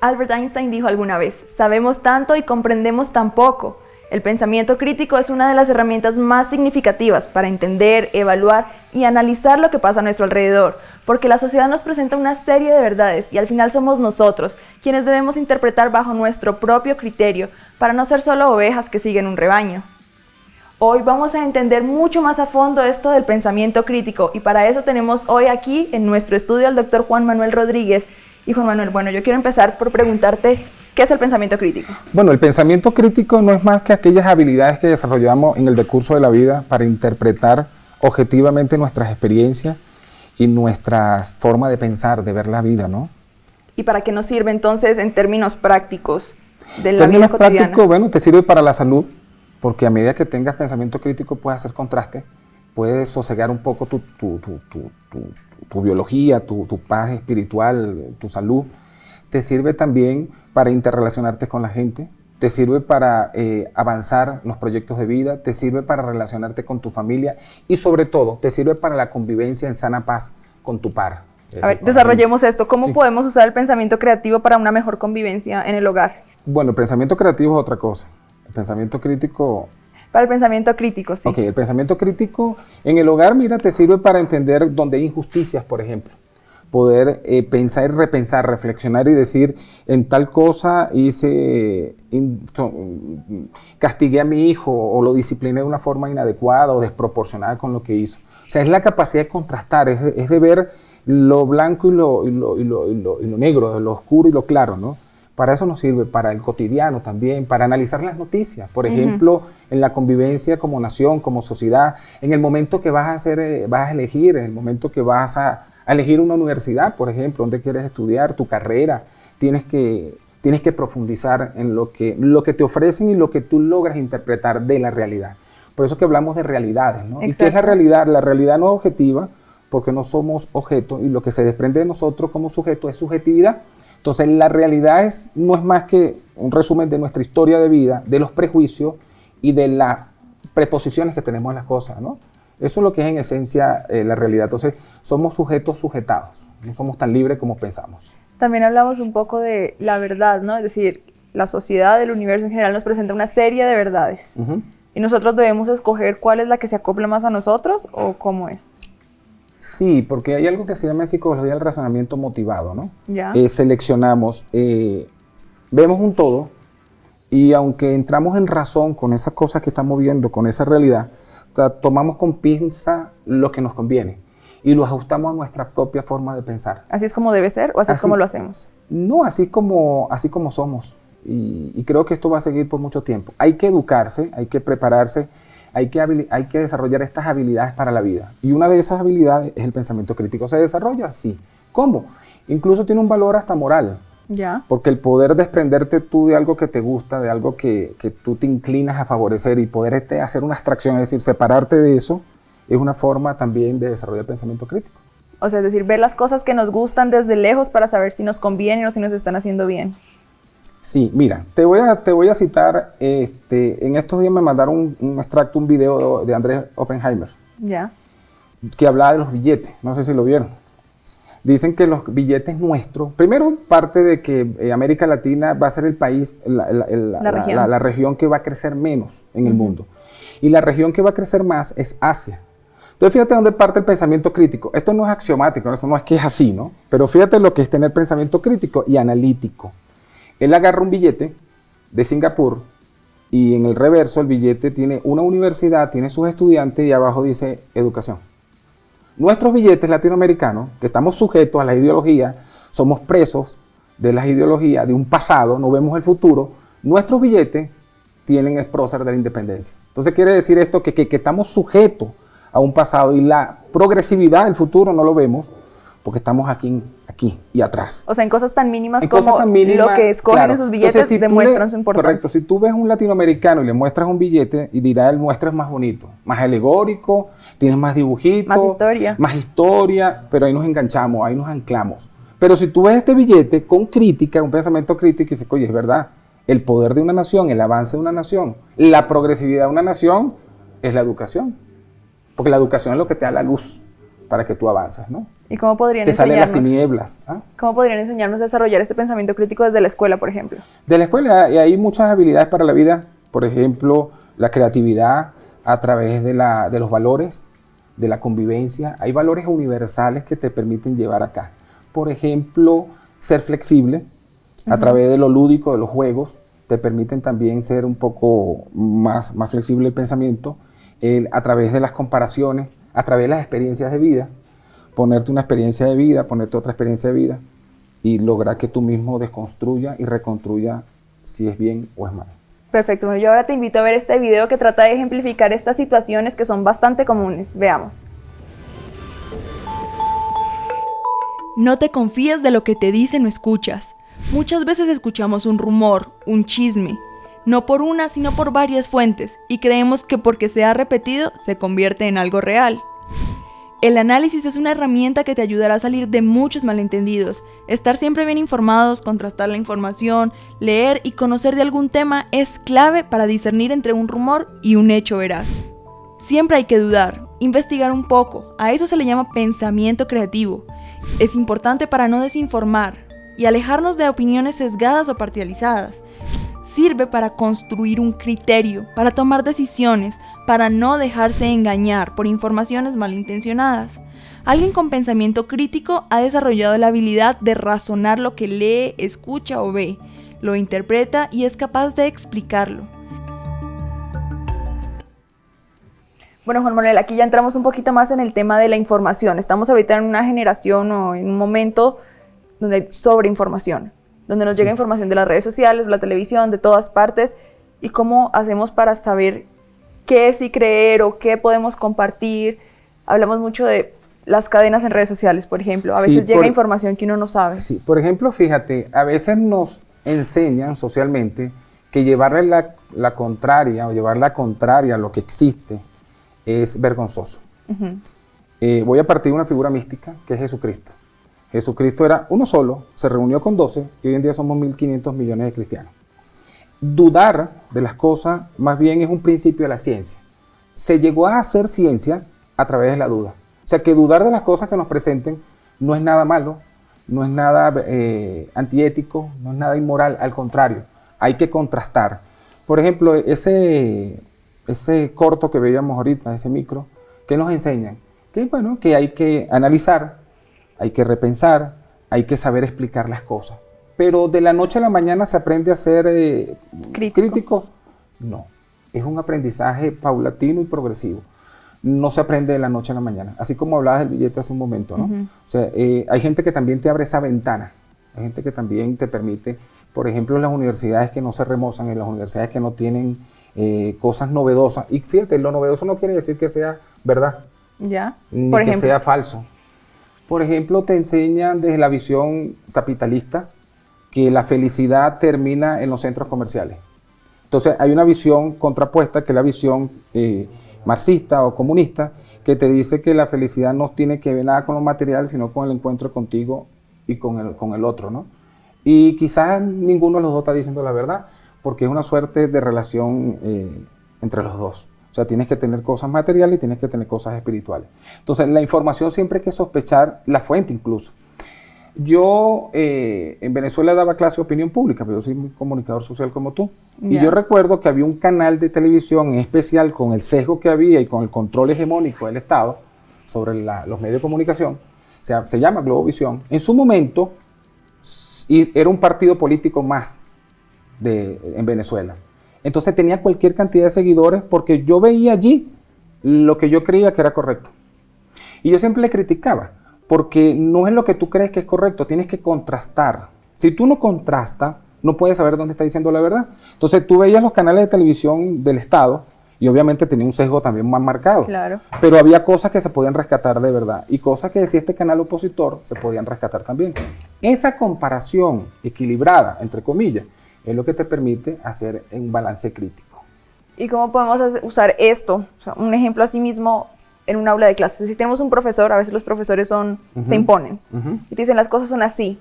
Albert Einstein dijo alguna vez: sabemos tanto y comprendemos tan poco. El pensamiento crítico es una de las herramientas más significativas para entender, evaluar y analizar lo que pasa a nuestro alrededor, porque la sociedad nos presenta una serie de verdades y al final somos nosotros quienes debemos interpretar bajo nuestro propio criterio para no ser solo ovejas que siguen un rebaño. Hoy vamos a entender mucho más a fondo esto del pensamiento crítico y para eso tenemos hoy aquí en nuestro estudio al doctor Juan Manuel Rodríguez. Y Juan Manuel, bueno, yo quiero empezar por preguntarte, ¿qué es el pensamiento crítico? Bueno, el pensamiento crítico no es más que aquellas habilidades que desarrollamos en el decurso de la vida para interpretar objetivamente nuestras experiencias y nuestra forma de pensar, de ver la vida, ¿no? ¿Y para qué nos sirve entonces en términos prácticos de la vida cotidiana? Práctico, bueno, te sirve para la salud, porque a medida que tengas pensamiento crítico puedes hacer contraste, puedes sosegar un poco tu biología, tu paz espiritual, tu salud. Te sirve también para interrelacionarte con la gente, te sirve para avanzar los proyectos de vida, te sirve para relacionarte con tu familia y sobre todo te sirve para la convivencia en sana paz con tu par. A ver, desarrollemos esto. ¿Cómo podemos usar el pensamiento creativo para una mejor convivencia en el hogar? Bueno, el pensamiento creativo es otra cosa. El pensamiento crítico... Para el pensamiento crítico, sí. Ok, el pensamiento crítico en el hogar, mira, te sirve para entender donde hay injusticias, por ejemplo. Poder pensar y repensar, reflexionar y decir, en tal cosa castigué a mi hijo o lo discipliné de una forma inadecuada o desproporcionada con lo que hizo. O sea, es la capacidad de contrastar, es de ver lo blanco y lo negro, lo oscuro y lo claro, ¿no? Para eso nos sirve, para el cotidiano también, para analizar las noticias, por ejemplo, en la convivencia como nación, como sociedad, en el momento que vas a elegir, en el momento que vas a elegir una universidad, por ejemplo, donde quieres estudiar, tu carrera, tienes que profundizar en lo que te ofrecen y lo que tú logras interpretar de la realidad. Por eso que hablamos de realidades, ¿no? ¿Y qué es la realidad? La realidad no es objetiva, porque no somos objeto, y lo que se desprende de nosotros como sujeto es subjetividad. Entonces, la realidad no es más que un resumen de nuestra historia de vida, de los prejuicios y de las preposiciones que tenemos en las cosas, ¿no? Eso es lo que es en esencia la realidad. Entonces, somos sujetos sujetados, no somos tan libres como pensamos. También hablamos un poco de la verdad, ¿no? Es decir, la sociedad, el universo en general nos presenta una serie de verdades. ¿Y nosotros debemos escoger cuál es la que se acopla más a nosotros o cómo es? Sí, porque hay algo que se llama en psicología el razonamiento motivado, ¿no? ¿Ya? Seleccionamos, vemos un todo y aunque entramos en razón con esas cosas que estamos viendo, con esa realidad, tomamos con pinza lo que nos conviene y lo ajustamos a nuestra propia forma de pensar. ¿Así es como debe ser o así es como lo hacemos? No, así como somos y creo que esto va a seguir por mucho tiempo. Hay que educarse, hay que prepararse, hay que desarrollar estas habilidades para la vida. Y una de esas habilidades es el pensamiento crítico. ¿Se desarrolla? Sí. ¿Cómo? Incluso tiene un valor hasta moral. ¿Ya? Porque el poder desprenderte tú de algo que te gusta, de algo que tú te inclinas a favorecer y poder hacer una abstracción, es decir, separarte de eso, es una forma también de desarrollar el pensamiento crítico. O sea, es decir, ver las cosas que nos gustan desde lejos para saber si nos convienen o si nos están haciendo bien. Sí, mira, te voy a citar, en estos días me mandaron un extracto, un video de Andrés Oppenheimer, ¿Ya? que hablaba de los billetes, no sé si lo vieron. Dicen que los billetes nuestros, primero parte de que América Latina va a ser el país, la región que va a crecer menos en el mundo. Y la región que va a crecer más es Asia. Entonces fíjate dónde parte el pensamiento crítico. Esto no es axiomático, eso no es que es así, ¿no? Pero fíjate lo que es tener pensamiento crítico y analítico. Él agarra un billete de Singapur y en el reverso el billete tiene una universidad, tiene sus estudiantes y abajo dice educación. Nuestros billetes latinoamericanos, que estamos sujetos a la ideología, somos presos de las ideologías de un pasado, no vemos el futuro, nuestros billetes tienen el prócer de la independencia. Entonces quiere decir esto que estamos sujetos a un pasado y la progresividad del futuro no lo vemos porque estamos aquí y atrás. O sea, en cosas tan mínimas como lo que escogen esos billetes. Entonces, si demuestran su importancia. Correcto, si tú ves un latinoamericano y le muestras un billete y dirá, el nuestro es más bonito, más alegórico, tienes más dibujitos. Más historia, pero ahí nos enganchamos, ahí nos anclamos. Pero si tú ves este billete con crítica, un pensamiento crítico y dices, oye, es verdad, el poder de una nación, el avance de una nación, la progresividad de una nación es la educación. Porque la educación es lo que te da la luz para que tú avances, ¿no? ¿Y cómo podrían te salen enseñarnos? las tinieblas. ¿Ah? ¿Cómo podrían enseñarnos a desarrollar este pensamiento crítico desde la escuela, por ejemplo? De la escuela hay muchas habilidades para la vida, por ejemplo, la creatividad a través de los valores, de la convivencia. Hay valores universales que te permiten llevar acá. Por ejemplo, ser flexible a través de lo lúdico, de los juegos, te permiten también ser un poco más flexible el pensamiento, a través de las comparaciones, a través de las experiencias de vida, ponerte una experiencia de vida, ponerte otra experiencia de vida y lograr que tú mismo desconstruya y reconstruya si es bien o es mal. Perfecto, bueno, yo ahora te invito a ver este video que trata de ejemplificar estas situaciones que son bastante comunes. Veamos. No te confíes de lo que te dicen o escuchas. Muchas veces escuchamos un rumor, un chisme, no por una sino por varias fuentes, y creemos que porque se ha repetido se convierte en algo real. El análisis es una herramienta que te ayudará a salir de muchos malentendidos. Estar siempre bien informados, contrastar la información, leer y conocer de algún tema es clave para discernir entre un rumor y un hecho veraz. Siempre hay que dudar, investigar un poco, a eso se le llama pensamiento creativo. Es importante para no desinformar y alejarnos de opiniones sesgadas o parcializadas. Sirve para construir un criterio, para tomar decisiones, para no dejarse engañar por informaciones malintencionadas. Alguien con pensamiento crítico ha desarrollado la habilidad de razonar lo que lee, escucha o ve, lo interpreta y es capaz de explicarlo. Bueno, Juan Manuel, aquí ya entramos un poquito más en el tema de la información. Estamos ahorita en una generación o en un momento donde hay sobreinformación, donde nos llega información de las redes sociales, de la televisión, de todas partes, y cómo hacemos para saber qué sí creer o qué podemos compartir. Hablamos mucho de las cadenas en redes sociales, por ejemplo. A veces llega información que uno no sabe. Sí, por ejemplo, fíjate, a veces nos enseñan socialmente que llevarle la contraria o llevar la contraria a lo que existe es vergonzoso. Voy a partir de una figura mística que es Jesucristo. Jesucristo era uno solo, se reunió con 12 y hoy en día somos 1.500 millones de cristianos. Dudar de las cosas más bien es un principio de la ciencia. Se llegó a hacer ciencia a través de la duda. O sea que dudar de las cosas que nos presenten no es nada malo, no es nada antiético, no es nada inmoral, al contrario, hay que contrastar. Por ejemplo, ese corto que veíamos ahorita, ese micro, ¿qué nos enseñan? Que bueno, que hay que analizar, hay que repensar, hay que saber explicar las cosas. Pero de la noche a la mañana se aprende a ser crítico. No, es un aprendizaje paulatino y progresivo. No se aprende de la noche a la mañana. Así como hablabas del billete hace un momento, ¿no? O sea, hay gente que también te abre esa ventana. Hay gente que también te permite, por ejemplo, en las universidades que no se remozan, en las universidades que no tienen cosas novedosas. Y fíjate, lo novedoso no quiere decir que sea verdad. ¿Ya? Ni Por que ejemplo. sea falso. Por ejemplo, te enseñan desde la visión capitalista que la felicidad termina en los centros comerciales. Entonces hay una visión contrapuesta, que es la visión marxista o comunista, que te dice que la felicidad no tiene que ver nada con lo material, sino con el encuentro contigo y con el otro, ¿no? Y quizás ninguno de los dos está diciendo la verdad, porque es una suerte de relación entre los dos. O sea, tienes que tener cosas materiales y tienes que tener cosas espirituales. Entonces, la información siempre hay que sospechar la fuente incluso. Yo en Venezuela daba clase de opinión pública, pero yo soy un comunicador social como tú. Y yo recuerdo que había un canal de televisión en especial con el sesgo que había y con el control hegemónico del Estado sobre los medios de comunicación. O sea, se llama Globovisión. En su momento era un partido político más en Venezuela. Entonces tenía cualquier cantidad de seguidores porque yo veía allí lo que yo creía que era correcto. Y yo siempre le criticaba, porque no es lo que tú crees que es correcto, tienes que contrastar. Si tú no contrastas, no puedes saber dónde está diciendo la verdad. Entonces tú veías los canales de televisión del Estado y obviamente tenía un sesgo también más marcado. Claro. Pero había cosas que se podían rescatar de verdad y cosas que decía este canal opositor se podían rescatar también. Esa comparación equilibrada, entre comillas, es lo que te permite hacer un balance crítico. ¿Y cómo podemos usar esto? O sea, un ejemplo así mismo en un aula de clases. Si tenemos un profesor, a veces los profesores se imponen y te dicen las cosas son así.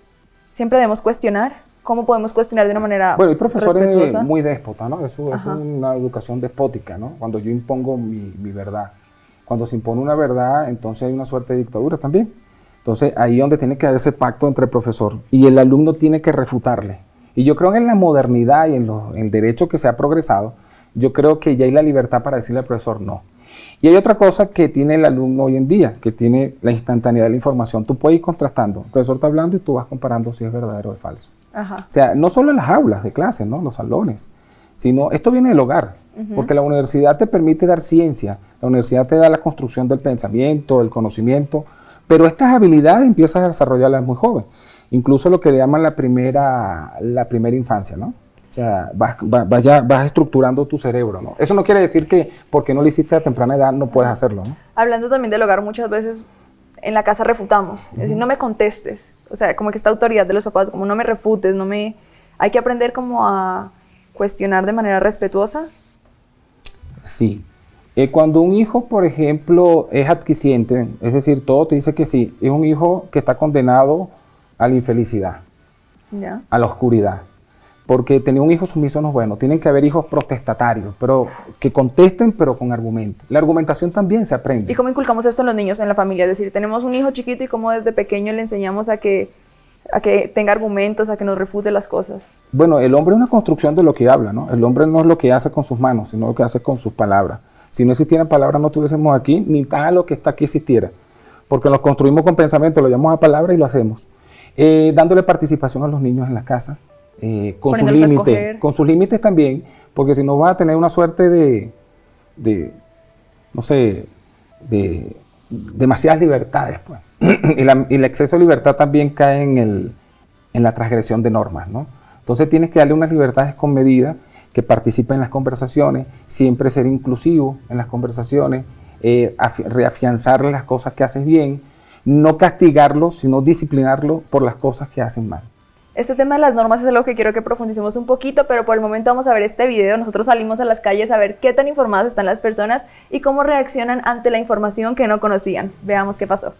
Siempre debemos cuestionar ¿Cómo podemos cuestionar de una manera Bueno, hay profesores respetuosa? muy déspotas, ¿no? Eso es Ajá. una educación despótica, ¿no? Cuando yo impongo mi verdad. Cuando se impone una verdad, entonces hay una suerte de dictadura también. Entonces, ahí es donde tiene que haber ese pacto entre el profesor y el alumno tiene que refutarle. Y yo creo que en la modernidad y en el derecho que se ha progresado, yo creo que ya hay la libertad para decirle al profesor no. Y hay otra cosa que tiene el alumno hoy en día, que tiene la instantaneidad de la información. Tú puedes ir contrastando. El profesor está hablando y tú vas comparando si es verdadero o es falso. Ajá. O sea, no solo en las aulas de clase, ¿no? Los salones, sino esto viene del hogar, porque la universidad te permite dar ciencia, la universidad te da la construcción del pensamiento, del conocimiento, pero estas habilidades empiezas a desarrollarlas muy joven, incluso lo que le llaman la primera infancia, ¿no? O sea, vas estructurando tu cerebro, ¿no? Eso no quiere decir que porque no lo hiciste a temprana edad no puedes hacerlo, ¿no? Hablando también del hogar, muchas veces en la casa refutamos, es decir, no me contestes, o sea, como que esta autoridad de los papás, como no me refutes, hay que aprender como a cuestionar de manera respetuosa. Sí. Cuando un hijo, por ejemplo, es adquisiente, es decir, todo te dice que sí, es un hijo que está condenado a la infelicidad, ¿Ya? a la oscuridad. Porque tener un hijo sumiso no es bueno, tienen que haber hijos protestatarios, pero que contesten, pero con argumentos. La argumentación también se aprende. ¿Y cómo inculcamos esto en los niños, en la familia? Es decir, tenemos un hijo chiquito y cómo desde pequeño le enseñamos a que tenga argumentos, a que nos refute las cosas. Bueno, el hombre es una construcción de lo que habla, ¿no? El hombre no es lo que hace con sus manos, sino lo que hace con sus palabras. Si no existieran palabras, no estuviésemos aquí, ni tal lo que está aquí existiera. Porque nos construimos con pensamiento, lo llamamos a palabras y lo hacemos. Dándole participación a los niños en la casa, con sus Poniéndolos a límites. escoger. Con sus límites también, porque si no vas a tener una suerte de demasiadas libertades, pues. y el exceso de libertad también cae en la transgresión de normas, ¿no? Entonces tienes que darle unas libertades con medida, que participe en las conversaciones, siempre ser inclusivo en las conversaciones, reafianzarle las cosas que haces bien, no castigarlo, sino disciplinarlo por las cosas que hacen mal. Este tema de las normas es algo que quiero que profundicemos un poquito, pero por el momento vamos a ver este video. Nosotros salimos a las calles a ver qué tan informadas están las personas y cómo reaccionan ante la información que no conocían. Veamos qué pasó.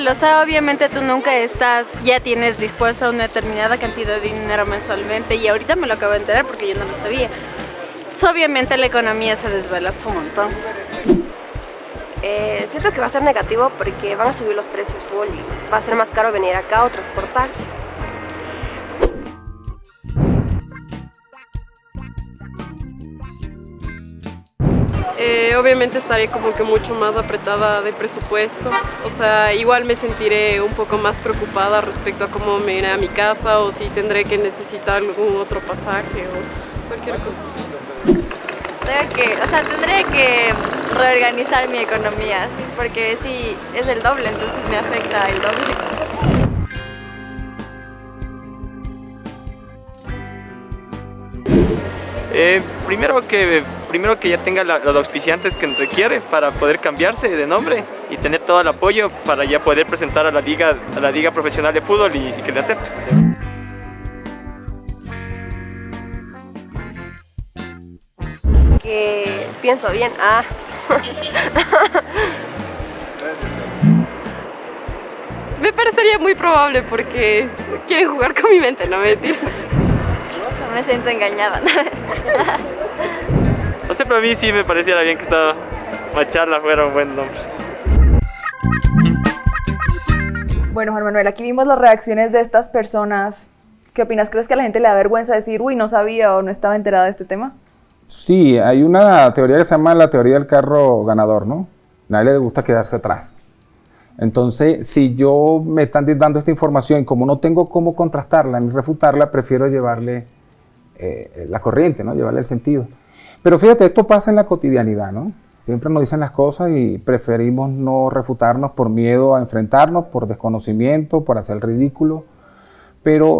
O sea, obviamente tú nunca ya tienes dispuesta una determinada cantidad de dinero mensualmente y ahorita me lo acabo de enterar porque yo no lo sabía. Obviamente la economía se desbalance un montón. Siento que va a ser negativo porque van a subir los precios full y va a ser más caro venir acá o transportarse. Obviamente estaré como que mucho más apretada de presupuesto, o sea, igual me sentiré un poco más preocupada respecto a cómo me iré a mi casa o si tendré que necesitar algún otro pasaje o cualquier cosa. Tendré que reorganizar mi economía, ¿sí? Porque si es el doble, entonces me afecta el doble. Primero que ya tenga los auspiciantes que requiere para poder cambiarse de nombre y tener todo el apoyo para ya poder presentar a la liga profesional de fútbol y que le acepte. Que pienso bien, Me parecería muy probable porque quieren jugar con mi mente, no mentira. Me siento engañada. No sé, pero a mí sí me pareciera bien que esta charla fuera un buen nombre. Bueno, Juan Manuel, aquí vimos las reacciones de estas personas. ¿Qué opinas? ¿Crees que a la gente le da vergüenza decir, uy, no sabía o no estaba enterada de este tema? Sí, hay una teoría que se llama la teoría del carro ganador, ¿no? A nadie le gusta quedarse atrás. Entonces, si yo me están dando esta información y como no tengo cómo contrastarla ni refutarla, prefiero llevarle la corriente, ¿no? Llevarle el sentido. Pero fíjate, esto pasa en la cotidianidad, ¿no? Siempre nos dicen las cosas y preferimos no refutarnos por miedo a enfrentarnos, por desconocimiento, por hacer el ridículo.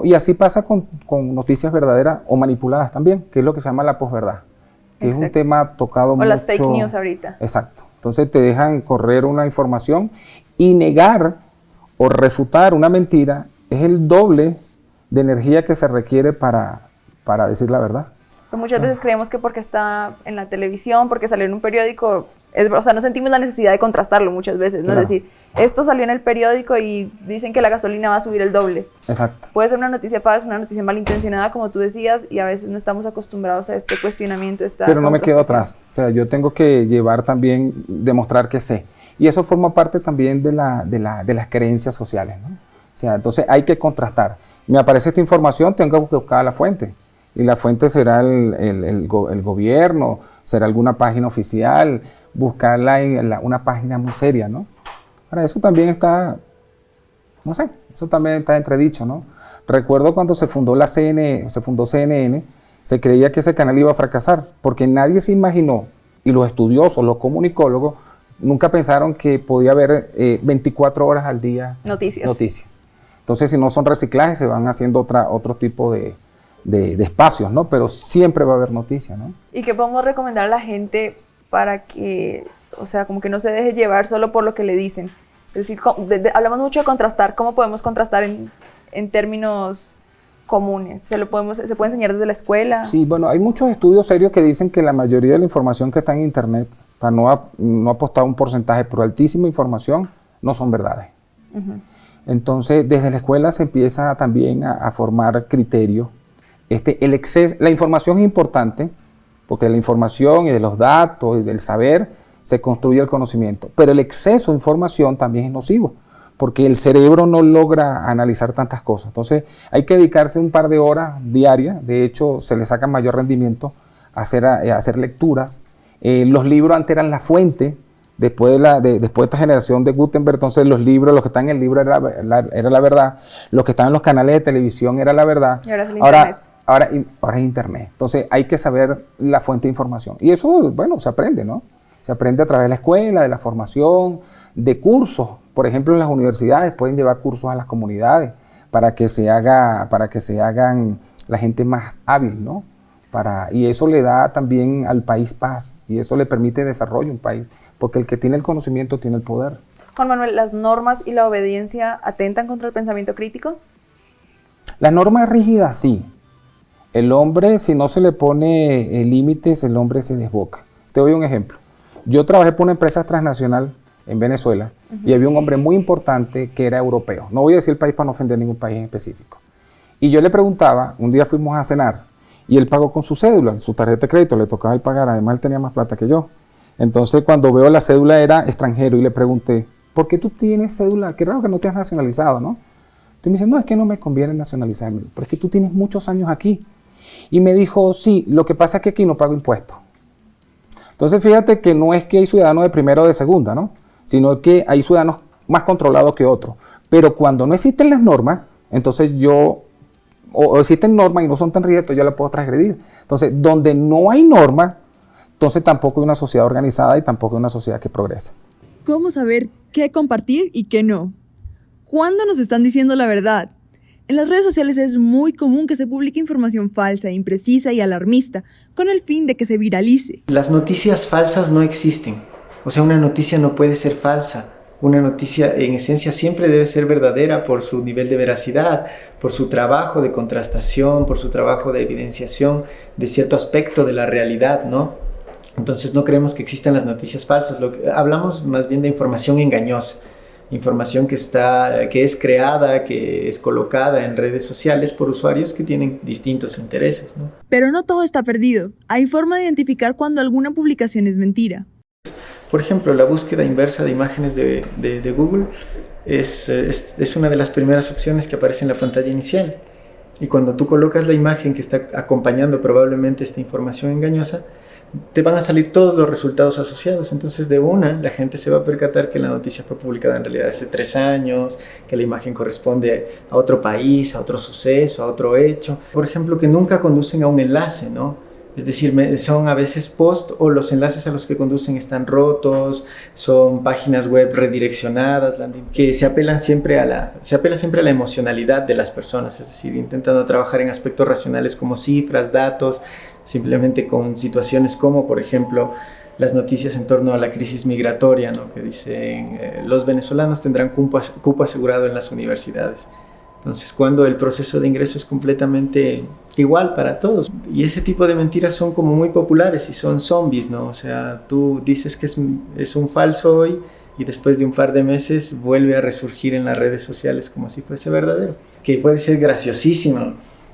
Y así pasa con noticias verdaderas o manipuladas también, que es lo que se llama la posverdad. Que es un tema tocado mucho. O las fake news ahorita. Exacto. Entonces te dejan correr una información y negar o refutar una mentira es el doble de energía que se requiere para decir la verdad. Pero muchas veces creemos que porque está en la televisión, porque salió en un periódico, o sea, no sentimos la necesidad de contrastarlo muchas veces, ¿no? Claro. Es decir, esto salió en el periódico y dicen que la gasolina va a subir el doble. Exacto. Puede ser una noticia falsa, una noticia malintencionada, como tú decías, y a veces no estamos acostumbrados a este cuestionamiento. Pero no me quedo atrás. O sea, yo tengo que llevar también, demostrar que sé. Y eso forma parte también de las creencias sociales, ¿no? O sea, entonces hay que contrastar. Me aparece esta información, tengo que buscar la fuente. Y la fuente será el gobierno, será alguna página oficial, buscarla en una página muy seria, ¿no? Ahora, eso también está, no sé, eso también está entredicho, ¿no? Recuerdo cuando se fundó CNN, se creía que ese canal iba a fracasar, porque nadie se imaginó, y los estudiosos, los comunicólogos, nunca pensaron que podía haber 24 horas al día noticias. Entonces, si no son reciclajes, se van haciendo otro tipo de espacios, ¿no? Pero siempre va a haber noticias, ¿no? ¿Y qué podemos recomendar a la gente para que, o sea, como que no se deje llevar solo por lo que le dicen? Es decir, hablamos mucho de contrastar. ¿Cómo podemos contrastar en términos comunes? ¿Se puede enseñar desde la escuela? Sí, bueno, hay muchos estudios serios que dicen que la mayoría de la información que está en Internet, para no apostar un porcentaje, pero altísima información, no son verdades. Uh-huh. Entonces, desde la escuela se empieza también a formar criterios. El exceso, la información es importante, porque de la información y de los datos y del saber se construye el conocimiento, pero el exceso de información también es nocivo, porque el cerebro no logra analizar tantas cosas. Entonces hay que dedicarse un par de horas diarias, de hecho se le saca mayor rendimiento a hacer lecturas. Los libros antes eran la fuente, después de esta generación de Gutenberg, entonces los libros, lo que está en el libro era la verdad, lo que estaba en los canales de televisión era la verdad. Y ahora es el Internet. Ahora es Internet. Entonces hay que saber la fuente de información. Y eso, bueno, se aprende, ¿no? Se aprende a través de la escuela, de la formación, de cursos. Por ejemplo, en las universidades pueden llevar cursos a las comunidades para que se hagan la gente más hábil, ¿no? Y eso le da también al país paz y eso le permite desarrollo a un país, porque el que tiene el conocimiento tiene el poder. Juan Manuel, ¿las normas y la obediencia atentan contra el pensamiento crítico? La norma es rígida, sí. El hombre, si no se le pone límites, el hombre se desboca. Te doy un ejemplo. Yo trabajé por una empresa transnacional en Venezuela y había un hombre muy importante que era europeo. No voy a decir el país para no ofender ningún país en específico. Y yo le preguntaba, un día fuimos a cenar y él pagó con su cédula, su tarjeta de crédito, le tocaba él pagar, además él tenía más plata que yo. Entonces cuando veo la cédula era extranjero y le pregunté, ¿por qué tú tienes cédula? Qué raro que no te has nacionalizado, ¿no? Entonces me dice, no, es que no me conviene nacionalizarme, pero es que tú tienes muchos años aquí. Y me dijo, sí, lo que pasa es que aquí no pago impuestos. Entonces fíjate que no es que hay ciudadanos de primera o de segunda, ¿no? Sino que hay ciudadanos más controlados que otros. Pero cuando no existen las normas, entonces o existen normas y no son tan rígidas, yo la puedo transgredir. Entonces, donde no hay normas, entonces tampoco hay una sociedad organizada y tampoco hay una sociedad que progrese. ¿Cómo saber qué compartir y qué no? ¿Cuándo nos están diciendo la verdad? En las redes sociales es muy común que se publique información falsa, imprecisa y alarmista, con el fin de que se viralice. Las noticias falsas no existen. O sea, una noticia no puede ser falsa. Una noticia, en esencia, siempre debe ser verdadera por su nivel de veracidad, por su trabajo de contrastación, por su trabajo de evidenciación de cierto aspecto de la realidad, ¿no? Entonces no creemos que existan las noticias falsas. Hablamos más bien de información engañosa. Información que es creada, que es colocada en redes sociales por usuarios que tienen distintos intereses, ¿no? Pero no todo está perdido. Hay forma de identificar cuando alguna publicación es mentira. Por ejemplo, la búsqueda inversa de imágenes de Google es una de las primeras opciones que aparece en la pantalla inicial. Y cuando tú colocas la imagen que está acompañando probablemente esta información engañosa, te van a salir todos los resultados asociados. Entonces de una, la gente se va a percatar que la noticia fue publicada en realidad hace 3 años, que la imagen corresponde a otro país, a otro suceso, a otro hecho. Por ejemplo, que nunca conducen a un enlace, ¿no? Es decir, son a veces post o los enlaces a los que conducen están rotos, son páginas web redireccionadas, que se apela siempre a la emocionalidad de las personas, es decir, intentando trabajar en aspectos racionales como cifras, datos, simplemente con situaciones como, por ejemplo, las noticias en torno a la crisis migratoria, ¿no? Que dicen los venezolanos tendrán cupo asegurado en las universidades. Entonces, cuando el proceso de ingreso es completamente igual para todos. Y ese tipo de mentiras son como muy populares y son zombies, ¿no? O sea, tú dices que es un falso hoy y después de un par de meses vuelve a resurgir en las redes sociales como si fuese verdadero. Que puede ser graciosísimo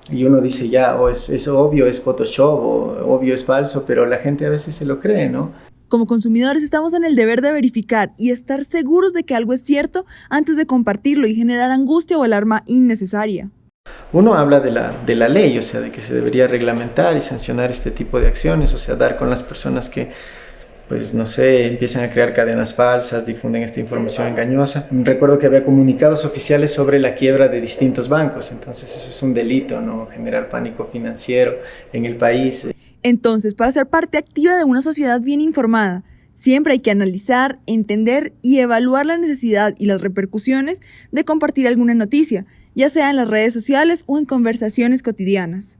y uno dice ya, o es obvio, es Photoshop, o obvio es falso, pero la gente a veces se lo cree, ¿no? Como consumidores estamos en el deber de verificar y estar seguros de que algo es cierto antes de compartirlo y generar angustia o alarma innecesaria. Uno habla de la ley, o sea, de que se debería reglamentar y sancionar este tipo de acciones, o sea, dar con las personas que, pues no sé, empiezan a crear cadenas falsas, difunden esta información engañosa. Recuerdo que había comunicados oficiales sobre la quiebra de distintos bancos, entonces eso es un delito, ¿no? Generar pánico financiero en el país. Entonces, para ser parte activa de una sociedad bien informada, siempre hay que analizar, entender y evaluar la necesidad y las repercusiones de compartir alguna noticia, ya sea en las redes sociales o en conversaciones cotidianas.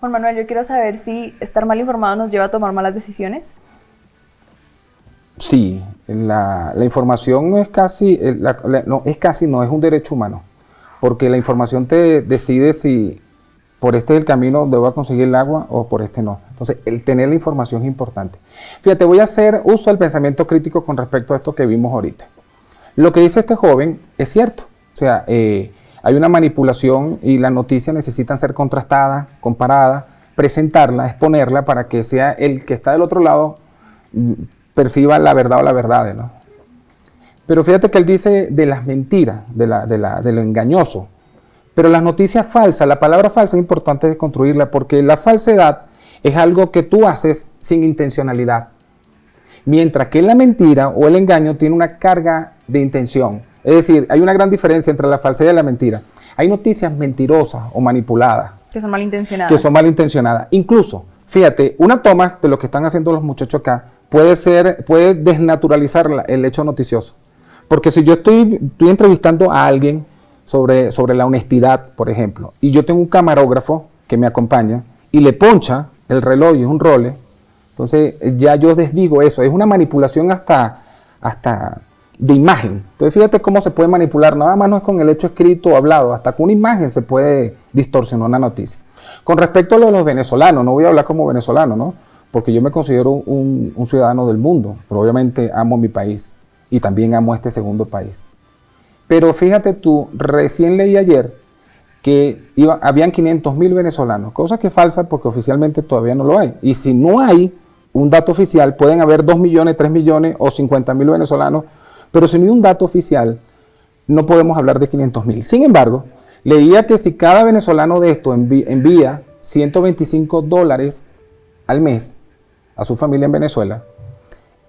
Juan Manuel, yo quiero saber si estar mal informado nos lleva a tomar malas decisiones. Sí, la información no es casi, no es un derecho humano, porque la información te decide si por este es el camino donde voy a conseguir el agua o por este no. Entonces, el tener la información es importante. Fíjate, voy a hacer uso del pensamiento crítico con respecto a esto que vimos ahorita. Lo que dice este joven es cierto. O sea, hay una manipulación y las noticias necesitan ser contrastadas, comparadas, presentarla, exponerla para que sea el que está del otro lado perciba la verdad o la verdad, ¿no? Pero fíjate que él dice de las mentiras, de lo engañoso. Pero las noticias falsas, la palabra falsa es importante desconstruirla porque la falsedad es algo que tú haces sin intencionalidad. Mientras que la mentira o el engaño tiene una carga de intención. Es decir, hay una gran diferencia entre la falsedad y la mentira. Hay noticias mentirosas o manipuladas. Que son malintencionadas. Que son malintencionadas. Incluso, fíjate, una toma de lo que están haciendo los muchachos acá puede desnaturalizar el hecho noticioso. Porque si yo estoy entrevistando a alguien sobre la honestidad, por ejemplo, y yo tengo un camarógrafo que me acompaña y le poncha el reloj y es un role, entonces ya yo desdigo eso, es una manipulación hasta de imagen. Entonces fíjate cómo se puede manipular, nada más no es con el hecho escrito o hablado, hasta con una imagen se puede distorsionar una noticia. Con respecto a lo de los venezolanos, no voy a hablar como venezolano, ¿no? Porque yo me considero un ciudadano del mundo, pero obviamente amo mi país y también amo este segundo país. Pero fíjate tú, recién leí ayer que habían 500.000 venezolanos, cosa que es falsa porque oficialmente todavía no lo hay. Y si no hay un dato oficial, pueden haber 2 millones, 3 millones o 50.000 venezolanos, pero si no hay un dato oficial, no podemos hablar de 500.000. Sin embargo, leía que si cada venezolano de esto envía $125 al mes a su familia en Venezuela,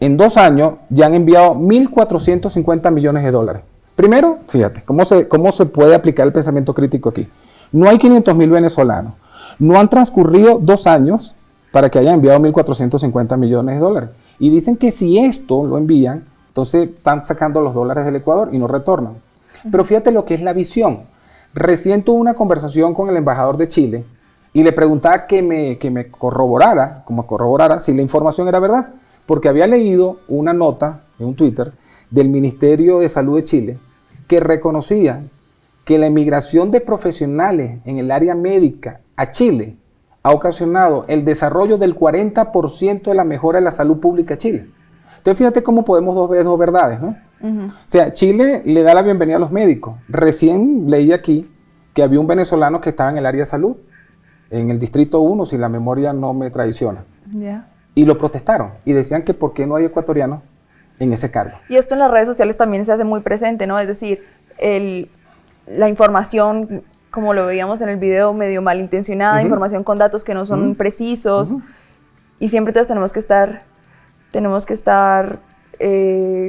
en 2 años ya han enviado 1.450 millones de dólares. Primero, fíjate, ¿cómo se puede aplicar el pensamiento crítico aquí? No hay 500.000 venezolanos. No han transcurrido 2 años para que hayan enviado 1.450 millones de dólares. Y dicen que si esto lo envían, entonces están sacando los dólares del Ecuador y no retornan. Pero fíjate lo que es la visión. Recién tuve una conversación con el embajador de Chile y le preguntaba que me corroborara si la información era verdad. Porque había leído una nota en un Twitter del Ministerio de Salud de Chile que reconocía que la emigración de profesionales en el área médica a Chile ha ocasionado el desarrollo del 40% de la mejora de la salud pública a Chile. Entonces fíjate cómo podemos ver dos verdades, ¿no? O sea, Chile le da la bienvenida a los médicos. Recién leí aquí que había un venezolano que estaba en el área de salud, en el Distrito 1, si la memoria no me traiciona. Y lo protestaron y decían que por qué no hay ecuatorianos en ese cargo. Y esto en las redes sociales también se hace muy presente, ¿no? Es decir, la información, como lo veíamos en el video, medio malintencionada, información con datos que no son precisos, y siempre todos tenemos que estar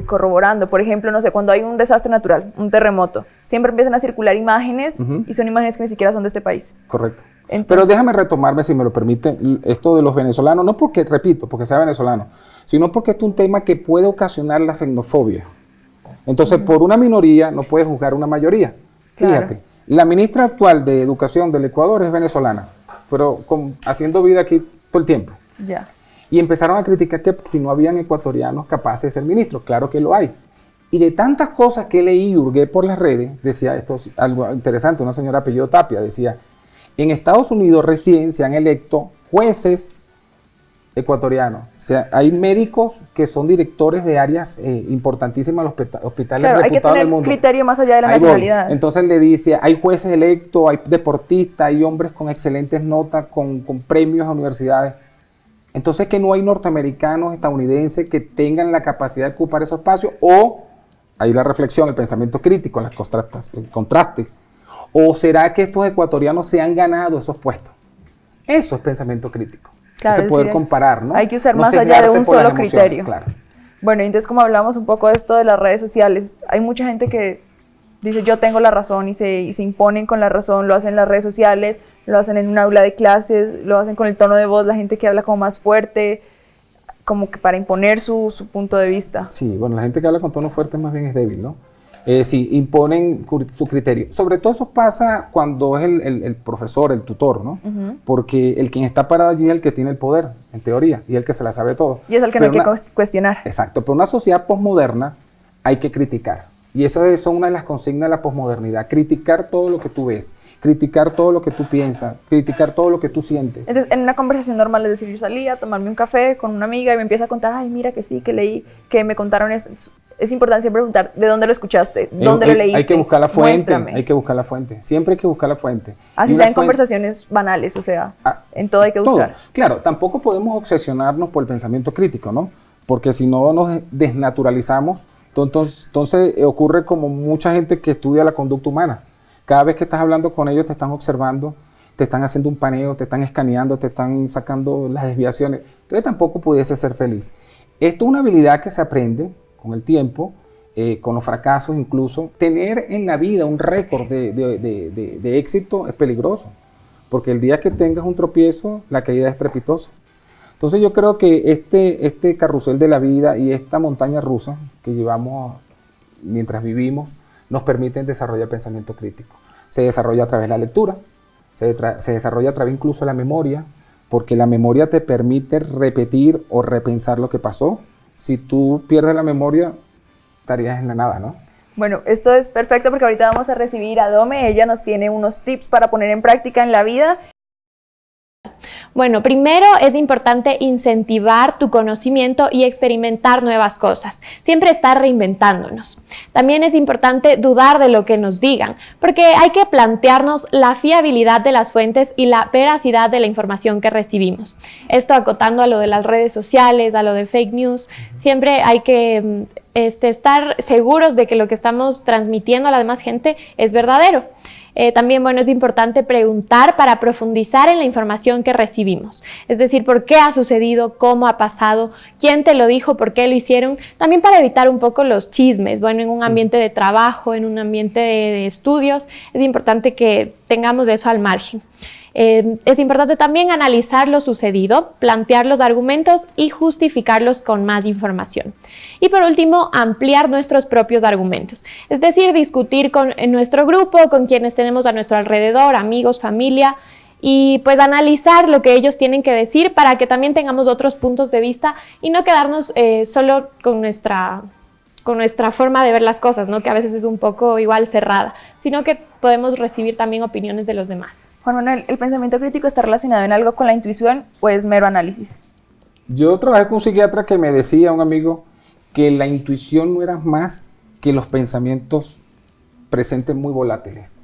corroborando. Por ejemplo, no sé, cuando hay un desastre natural, un terremoto, siempre empiezan a circular imágenes y son imágenes que ni siquiera son de este país. Correcto. Entonces, pero déjame retomarme, si me lo permite, esto de los venezolanos, no porque, repito, porque sea venezolano, sino porque esto es un tema que puede ocasionar la xenofobia. Entonces, por una minoría no puede juzgar una mayoría. Fíjate, la ministra actual de Educación del Ecuador es venezolana, pero haciendo vida aquí todo el tiempo. Y empezaron a criticar que si no habían ecuatorianos capaces de ser ministros. Claro que lo hay. Y de tantas cosas que leí y hurgué por las redes, decía esto es algo interesante, una señora apellido Tapia, decía, en Estados Unidos recién se han electo jueces ecuatorianos. O sea, hay médicos que son directores de áreas importantísimas en los hospitales Claro, hay que reputados del tener mundo. criterio más allá de la Ahí voy. nacionalidad. Entonces le dice, hay jueces electos, hay deportistas, hay hombres con excelentes notas, con premios a universidades. Entonces que no hay norteamericanos, estadounidenses que tengan la capacidad de ocupar esos espacios, o ahí la reflexión, el pensamiento crítico, el contraste. ¿O será que estos ecuatorianos se han ganado esos puestos? Eso es pensamiento crítico. Claro, Ese poder comparar, ¿no? Hay que usar No más allá de cegarte un por las solo emociones, criterio. claro. Bueno, y entonces como hablamos un poco de esto de las redes sociales, hay mucha gente que dice yo tengo la razón y se imponen con la razón, lo hacen en las redes sociales, lo hacen en un aula de clases, lo hacen con el tono de voz, la gente que habla como más fuerte, como que para imponer su punto de vista. Sí, bueno, la gente que habla con tono fuerte más bien es débil, ¿no? Sí, imponen su criterio. Sobre todo eso pasa cuando es el profesor, el tutor, ¿no? Porque el quien está parado allí es el que tiene el poder, en teoría, y el que se la sabe todo. Y es el que no hay que cuestionar. Exacto, pero una sociedad posmoderna hay que criticar. Y eso es una de las consignas de la posmodernidad, criticar todo lo que tú ves, criticar todo lo que tú piensas, criticar todo lo que tú sientes. Entonces, en una conversación normal, es decir, yo salí a tomarme un café con una amiga y me empieza a contar, ay, mira que sí, que leí, que me contaron eso. Es importante siempre preguntar, ¿de dónde lo escuchaste? ¿Dónde lo leíste? Hay que buscar la fuente, Muéstrame. hay que buscar la fuente, siempre hay que buscar la fuente. Así sea en conversaciones banales, o sea, en todo hay que buscar. Todo. Claro, tampoco podemos obsesionarnos por el pensamiento crítico, ¿no? Porque si no nos desnaturalizamos, entonces ocurre como mucha gente que estudia la conducta humana. Cada vez que estás hablando con ellos te están observando, te están haciendo un paneo, te están escaneando, te están sacando las desviaciones. Entonces tampoco pudiese ser feliz. Esto es una habilidad que se aprende con el tiempo, con los fracasos incluso. Tener en la vida un récord de éxito es peligroso, porque el día que tengas un tropiezo, la caída es estrepitosa. Entonces yo creo que este carrusel de la vida y esta montaña rusa que llevamos mientras vivimos nos permiten desarrollar pensamiento crítico. Se desarrolla a través de la lectura, se desarrolla a través incluso de la memoria, porque la memoria te permite repetir o repensar lo que pasó. Si tú pierdes la memoria, estarías en la nada, ¿no? Bueno, esto es perfecto porque ahorita vamos a recibir a Dome. Ella nos tiene unos tips para poner en práctica en la vida. Bueno, primero es importante incentivar tu conocimiento y experimentar nuevas cosas. Siempre estar reinventándonos. También es importante dudar de lo que nos digan, porque hay que plantearnos la fiabilidad de las fuentes y la veracidad de la información que recibimos. Esto acotando a lo de las redes sociales, a lo de fake news. Siempre hay que estar seguros de que lo que estamos transmitiendo a la demás gente es verdadero. También, bueno, es importante preguntar para profundizar en la información que recibimos. Es decir, por qué ha sucedido, cómo ha pasado, quién te lo dijo, por qué lo hicieron. También para evitar un poco los chismes. Bueno, en un ambiente de trabajo, en un ambiente de estudios, es importante que tengamos eso al margen. Es importante también analizar lo sucedido, plantear los argumentos y justificarlos con más información. Y por último, ampliar nuestros propios argumentos, es decir, discutir en nuestro grupo, con quienes tenemos a nuestro alrededor, amigos, familia, y pues analizar lo que ellos tienen que decir para que también tengamos otros puntos de vista y no quedarnos solo con nuestra forma de ver las cosas, ¿no? Que a veces es un poco igual cerrada, sino que podemos recibir también opiniones de los demás. Juan Manuel, ¿el pensamiento crítico está relacionado en algo con la intuición o es mero análisis? Yo trabajé con un psiquiatra que me decía, un amigo, que la intuición no era más que los pensamientos presentes muy volátiles.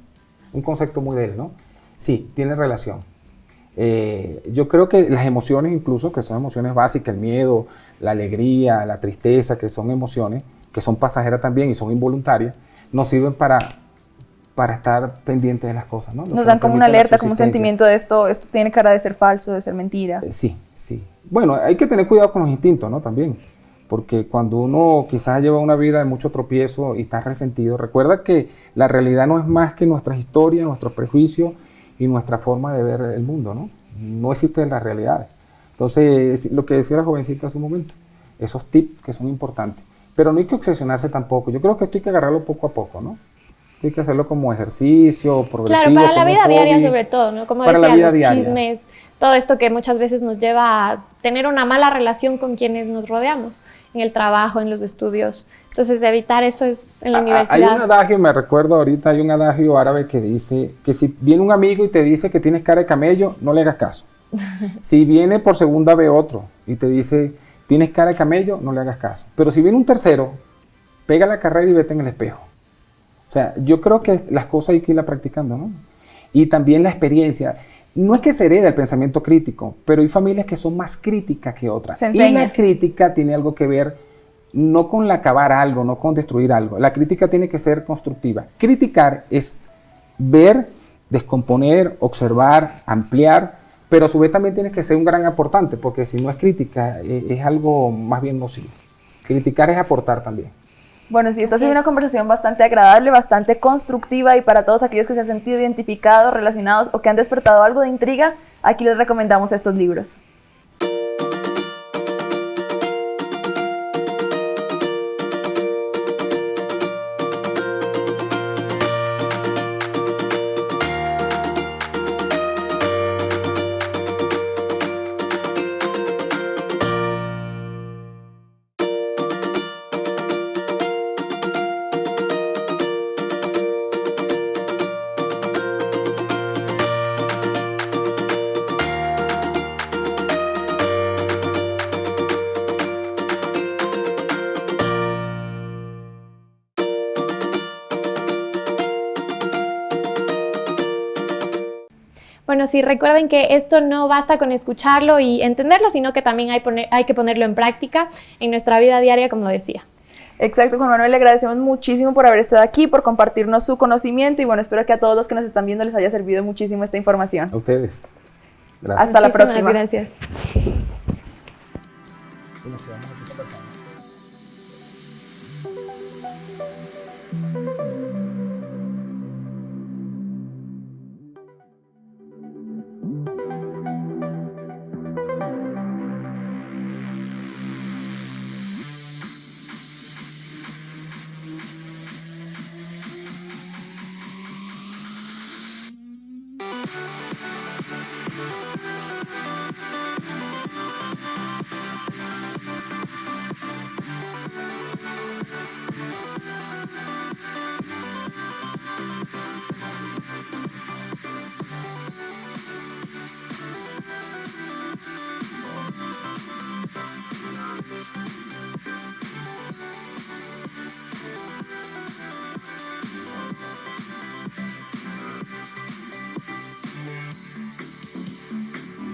Un concepto muy de él, ¿no? Sí, tiene relación. Yo creo que las emociones incluso, que son emociones básicas, el miedo, la alegría, la tristeza, que son emociones, que son pasajeras también y son involuntarias, nos sirven para estar pendientes de las cosas, ¿no? Nos dan como una alerta, como un sentimiento de esto tiene cara de ser falso, de ser mentira. Sí, sí. Bueno, hay que tener cuidado con los instintos, ¿no? También, porque cuando uno quizás lleva una vida de mucho tropiezo y está resentido, recuerda que la realidad no es más que nuestras historias, nuestros prejuicios y nuestra forma de ver el mundo, ¿no? No existen las realidades. Entonces, lo que decía la jovencita hace un momento, esos tips que son importantes, pero no hay que obsesionarse tampoco. Yo creo que esto hay que agarrarlo poco a poco, ¿no? Hay que hacerlo como ejercicio, progresivo. Claro, para la vida hobby, diaria sobre todo, ¿no? Como decía, los chismes, todo esto que muchas veces nos lleva a tener una mala relación con quienes nos rodeamos. en el trabajo, en los estudios. Entonces, evitar eso es en la Hay universidad. un adagio, me recuerdo ahorita, hay un adagio árabe que dice que si viene un amigo y te dice que tienes cara de camello, no le hagas caso. Si viene por segunda vez otro y te dice tienes cara de camello, no le hagas caso. Pero si viene un tercero, pega la carrera y vete en el espejo. O sea, yo creo que las cosas hay que irlas practicando, ¿no? Y también la experiencia. No es que se hereda el pensamiento crítico, pero hay familias que son más críticas que otras. Se enseña. Y la crítica tiene algo que ver no con acabar algo, no con destruir algo. La crítica tiene que ser constructiva. Criticar es ver, descomponer, observar, ampliar, pero a su vez también tiene que ser un gran aportante, porque si no es crítica, es algo más bien nocivo. Criticar es aportar también. Bueno, sí, esta ha sido una conversación bastante agradable, bastante constructiva, y para todos aquellos que se han sentido identificados, relacionados o que han despertado algo de intriga, aquí les recomendamos estos libros. Bueno, sí, recuerden que esto no basta con escucharlo y entenderlo, sino que también hay que ponerlo en práctica en nuestra vida diaria, como decía. Exacto, Juan Manuel, le agradecemos muchísimo por haber estado aquí, por compartirnos su conocimiento, y bueno, espero que a todos los que nos están viendo les haya servido muchísimo esta información. A ustedes. Gracias. Hasta la próxima. Gracias. Gracias.